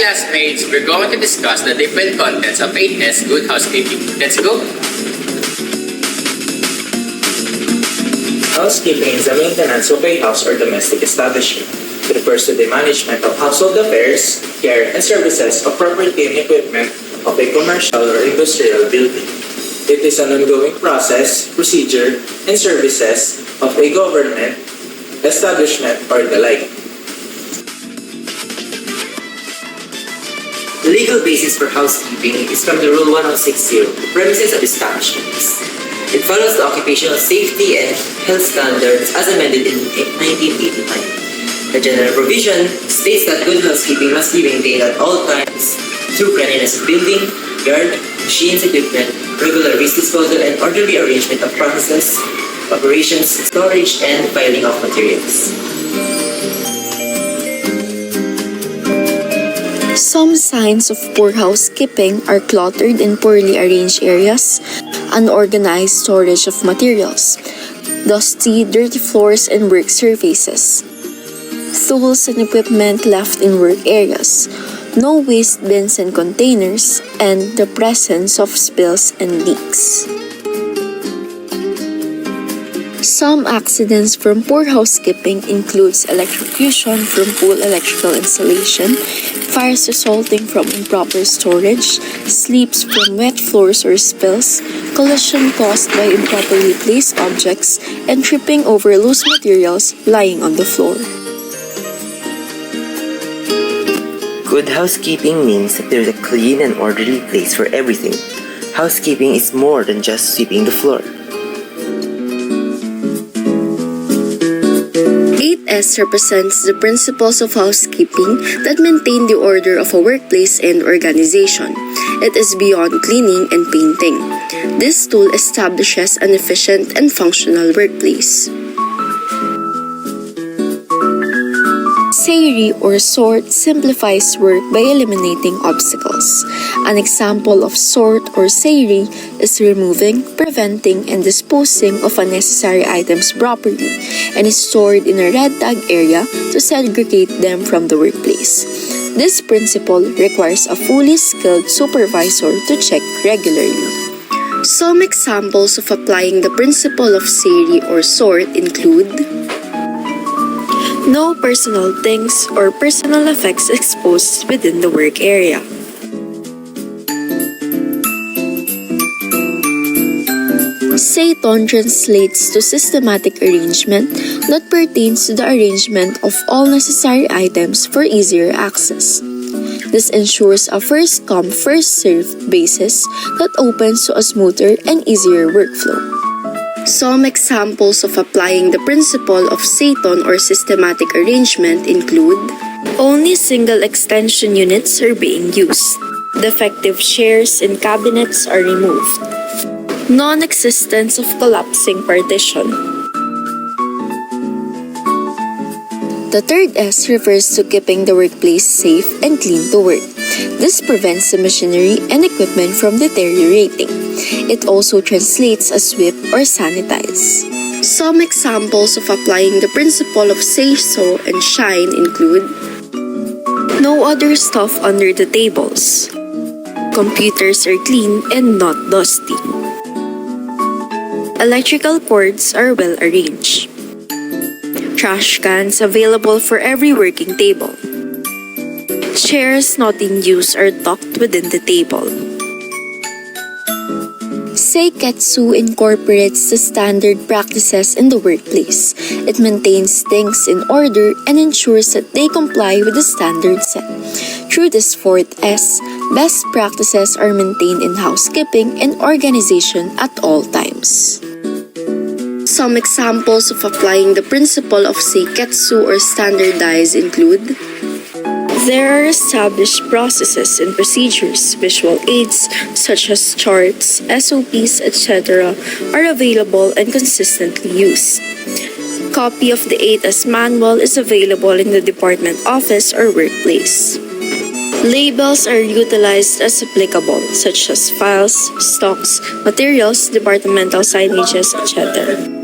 classmates, we're going to discuss the different contents of 8S Good Housekeeping. Let's go! Housekeeping is the maintenance of a house or domestic establishment. It refers to the management of household affairs, care, and services of property and equipment of a commercial or industrial building. It is an ongoing process, procedure, and services of a government, establishment, or the like. The legal basis for housekeeping is from the Rule 1060, Premises of Establishments. It follows the occupational safety and health standards as amended in 1989. The general provision states that good housekeeping must be maintained at all times through cleanliness of building, yard, machines, equipment, regular waste disposal, and orderly arrangement of processes, operations, storage, and filing of materials. Some signs of poor housekeeping are cluttered and poorly arranged areas, unorganized storage of materials, dusty, dirty floors and work surfaces, tools and equipment left in work areas, no waste bins and containers, and the presence of spills and leaks. Some accidents from poor housekeeping includes electrocution from poor electrical installation, fires resulting from improper storage, slips from wet floors or spills, collision caused by improperly placed objects, and tripping over loose materials lying on the floor. Good housekeeping means that there's a clean and orderly place for everything. Housekeeping is more than just sweeping the floor. 8S represents the principles of housekeeping that maintain the order of a workplace and organization. It is beyond cleaning and painting. This tool establishes an efficient and functional workplace. Sayri or sort simplifies work by eliminating obstacles. An example of sort or sayri is removing, preventing, and disposing of unnecessary items properly and is stored in a red tag area to segregate them from the workplace. This principle requires a fully skilled supervisor to check regularly. Some examples of applying the principle of sayri or sort include: no personal things or personal effects exposed within the work area. Seiton translates to systematic arrangement that pertains to the arrangement of all necessary items for easier access. This ensures a first-come, first-served basis that opens to a smoother and easier workflow. Some examples of applying the principle of Seiton or systematic arrangement include: only single extension units are being used. Defective chairs and cabinets are removed. Non-existence of collapsing partition. The third S refers to keeping the workplace safe and clean to work. This prevents the machinery and equipment from deteriorating. It also translates as sweep or sanitize. Some examples of applying the principle of say so and shine include: no other stuff under the tables. Computers are clean and not dusty. Electrical cords are well arranged. Trash cans available for every working table. Chairs not in use are tucked within the table. Seiketsu incorporates the standard practices in the workplace. It maintains things in order and ensures that they comply with the standard set. Through this fourth S, best practices are maintained in housekeeping and organization at all times. Some examples of applying the principle of seiketsu or standardize include: there are established processes and procedures. Visual aids such as charts, SOPs, etc. are available and consistently used. Copy of the 8S manual is available in the department office or workplace. Labels are utilized as applicable, such as files, stocks, materials, departmental signages, etc.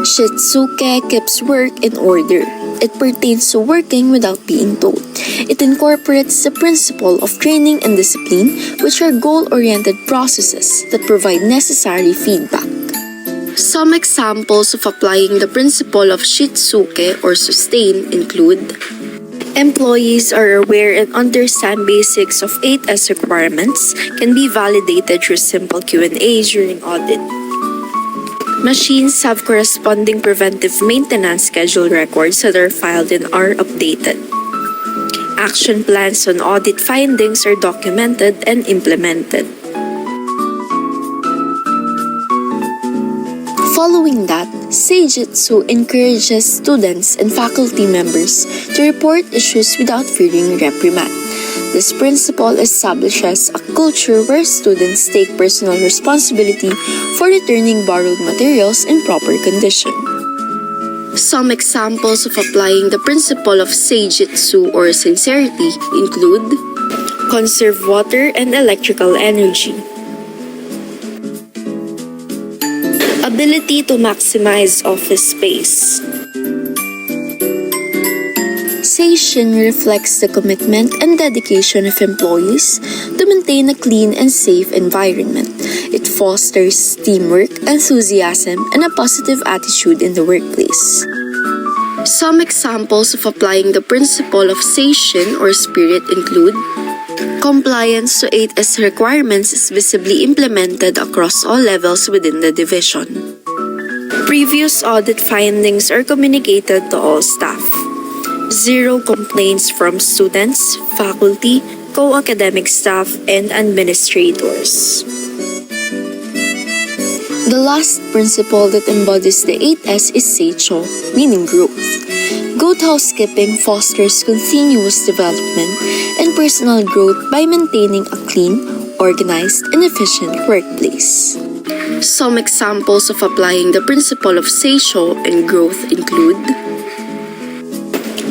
Shitsuke keeps work in order. it pertains to working without being told. It incorporates the principle of training and discipline, which are goal-oriented processes that provide necessary feedback. Some examples of applying the principle of Shitsuke or sustain include: employees are aware and understand basics of 8S requirements, can be validated through simple Q&A during audit. Machines have corresponding preventive maintenance schedule records that are filed and are updated. Action plans on audit findings are documented and implemented. Following that, Seijutsu encourages students and faculty members to report issues without fearing reprimand. This principle establishes a culture where students take personal responsibility for returning borrowed materials in proper condition. Some examples of applying the principle of Seijutsu or sincerity include: conserve water and electrical energy, ability to maximize office space. Seishin reflects the commitment and dedication of employees to maintain a clean and safe environment. It fosters teamwork, enthusiasm, and a positive attitude in the workplace. Some examples of applying the principle of Seishin or spirit include: compliance to 8S requirements is visibly implemented across all levels within the division. Previous audit findings are communicated to all staff. Zero complaints from students, faculty, co-academic staff, and administrators. The last principle that embodies the 8S is Seicho, meaning growth. Good housekeeping fosters continuous development and personal growth by maintaining a clean, organized, and efficient workplace. Some examples of applying the principle of Seicho and growth include: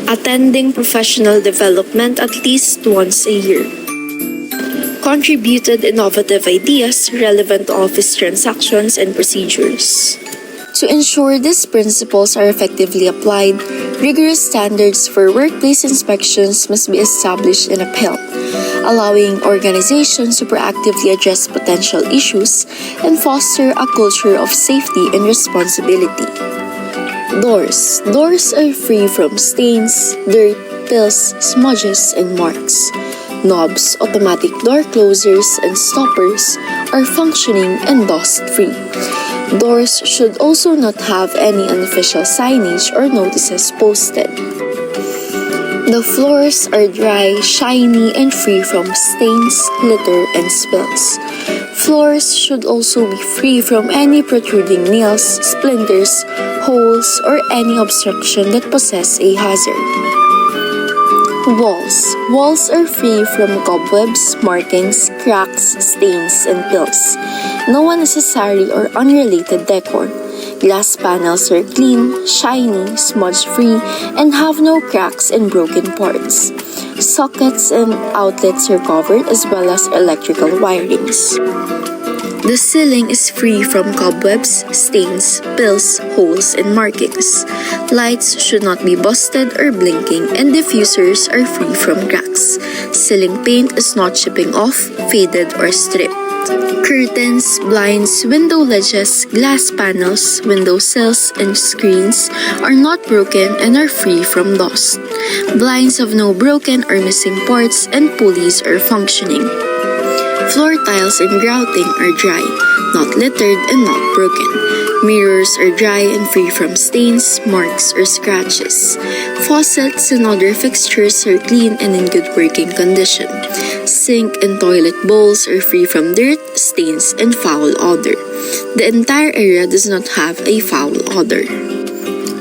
attending professional development at least once a year, contributed innovative ideas relevant to office transactions and procedures. To ensure these principles are effectively applied, rigorous standards for workplace inspections must be established and upheld, allowing organizations to proactively address potential issues and foster a culture of safety and responsibility. Doors. Doors are free from stains, dirt, pills, smudges, and marks. Knobs, automatic door closers, and stoppers are functioning and dust-free. Doors should also not have any unofficial signage or notices posted. The floors are dry, shiny, and free from stains, litter, and spills. Floors should also be free from any protruding nails, splinters, holes, or any obstruction that possess a hazard. Walls. Walls are free from cobwebs, markings, cracks, stains, and pills. No unnecessary or unrelated decor. Glass panels are clean, shiny, smudge-free, and have no cracks and broken parts. Sockets and outlets are covered as well as electrical wirings. The ceiling is free from cobwebs, stains, pills, holes, and markings. Lights should not be busted or blinking, and diffusers are free from cracks. Ceiling paint is not chipping off, faded, or stripped. Curtains, blinds, window ledges, glass panels, window sills, and screens are not broken and are free from dust. Blinds have no broken or missing parts, and pulleys are functioning. Floor tiles and grouting are dry, not littered, and not broken. Mirrors are dry and free from stains, marks, or scratches. Faucets and other fixtures are clean and in good working condition. Sink and toilet bowls are free from dirt, stains, and foul odor. The entire area does not have a foul odor.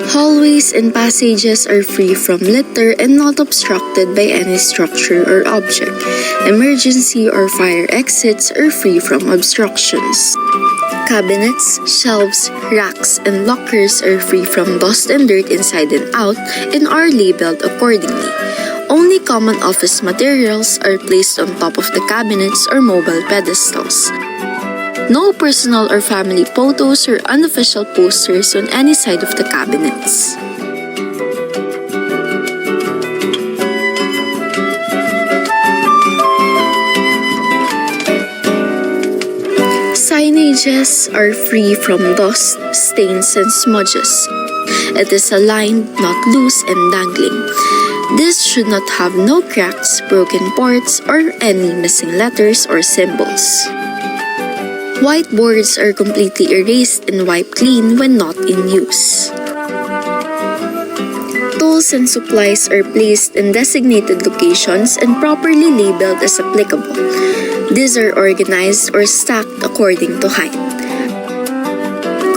Hallways and passages are free from litter and not obstructed by any structure or object. Emergency or fire exits are free from obstructions. Cabinets, shelves, racks, and lockers are free from dust and dirt inside and out and are labeled accordingly. Only common office materials are placed on top of the cabinets or mobile pedestals. No personal or family photos or unofficial posters on any side of the cabinets. Edges are free from dust, stains, and smudges. It is aligned, not loose and dangling. This should not have no cracks, broken parts, or any missing letters or symbols. Whiteboards are completely erased and wiped clean when not in use. Tools and supplies are placed in designated locations and properly labeled as applicable. These are organized or stacked according to height.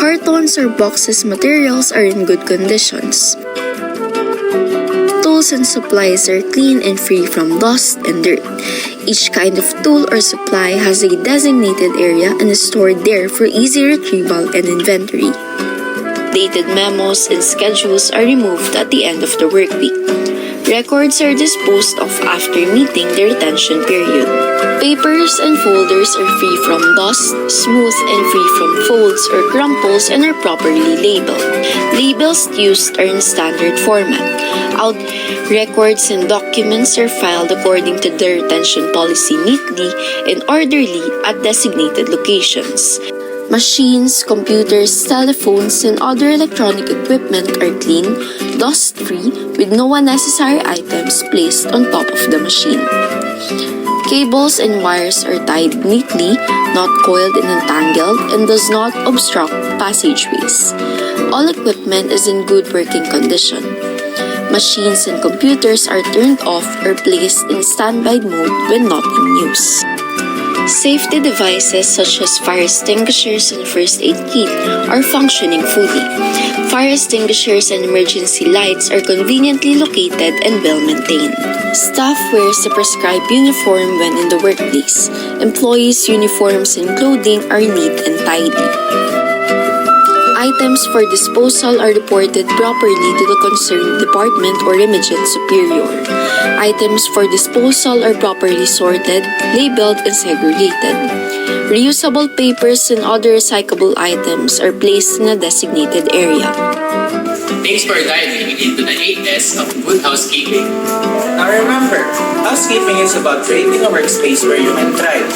Cartons or boxes materials are in good conditions. Tools and supplies are clean and free from dust and dirt. Each kind of tool or supply has a designated area and is stored there for easy retrieval and inventory. Dated memos and schedules are removed at the end of the workweek. Records are disposed of after meeting the retention period. Papers and folders are free from dust, smooth and free from folds or crumples, and are properly labeled. Labels used are in standard format. Out records and documents are filed according to the retention policy neatly and orderly at designated locations. Machines, computers, telephones, and other electronic equipment are clean, dust-free, with no unnecessary items placed on top of the machine. Cables and wires are tied neatly, not coiled and entangled, and does not obstruct passageways. All equipment is in good working condition. Machines and computers are turned off or placed in standby mode when not in use. Safety devices such as fire extinguishers and first aid kit are functioning fully. Fire extinguishers and emergency lights are conveniently located and well maintained. Staff wears the prescribed uniform when in the workplace. Employees' uniforms and clothing are neat and tidy. Items for disposal are reported properly to the concerned department or immediate superior. Items for disposal are properly sorted, labeled, and segregated. Reusable papers and other recyclable items are placed in a designated area. Thanks for diving into the 8S of good housekeeping. Now remember, housekeeping is about creating a workspace where you can thrive.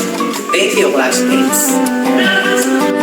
Thank you, classmates.